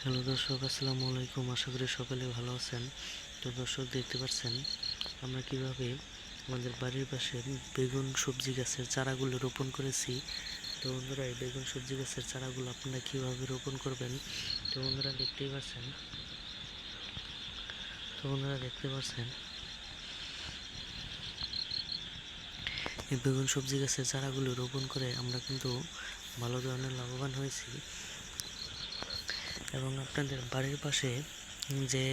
Hello দর্শক, আসসালামু আলাইকুম। আশা করি সকলে ভালো আছেন। তো দর্শক, দেখতে পাচ্ছেন আমরা কিভাবে আমাদের বাড়ির পাশে বেগুন সবজি গাছের চারাগুলো রোপণ করেছি। তো বন্ধুরা, এই বেগুন সবজি গাছের চারাগুলো আপনারা কিভাবে রোপণ করবেন, তো বন্ধুরা দেখতেই পাচ্ছেন। এই বেগুন সবজি গাছের চারাগুলো রোপণ করে আমরা কিন্তু ভালো ধরনের লাভবান হয়েছি। এবং আপনাদের বাড়ির পাশে যে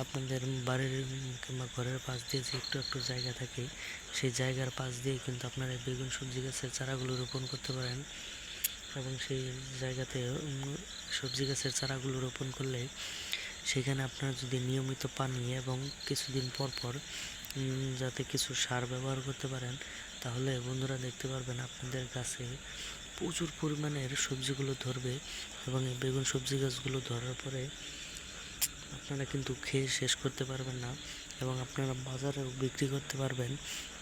আপনাদের বাড়ির কিংবা ঘরের পাশ দিয়ে যে একটু একটু জায়গা থাকে, সেই জায়গার পাশ দিয়ে কিন্তু আপনারা এই বেগুন সবজি গাছের চারাগুলো রোপণ করতে পারেন। এবং সেই জায়গাতে সবজি গাছের চারাগুলো রোপণ করলে সেখানে আপনারা যদি নিয়মিত পানি এবং কিছুদিন পর পর যাতে কিছু সার ব্যবহার করতে পারেন, তাহলে বন্ধুরা দেখতে পারবেন আপনাদের গাছে প্রচুর পরিমাণের সবজিগুলো ধরবে। এবং এই বেগুন সবজি গাছগুলো ধরার পরে আপনারা কিন্তু খেয়ে শেষ করতে পারবেন না, এবং আপনারা বাজারেও বিক্রি করতে পারবেন,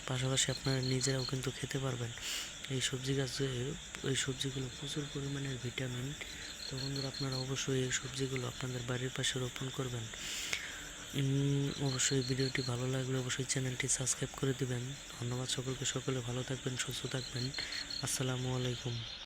পাশাপাশি আপনারা নিজেরাও কিন্তু খেতে পারবেন। এই সবজি গাছে এই সবজিগুলো প্রচুর পরিমাণের ভিটামিন। তো বন্ধুরা, আপনারা অবশ্যই এই সবজিগুলো আপনাদের বাড়ির পাশে রোপণ করবেন। অবশ্যই ভিডিওটি ভালো লাগলে অবশ্যই চ্যানেলটি সাবস্ক্রাইব করে দিবেন। ধন্যবাদ সকলকে। সকলে ভালো থাকবেন, সুস্থ থাকবেন। আসসালামু আলাইকুম।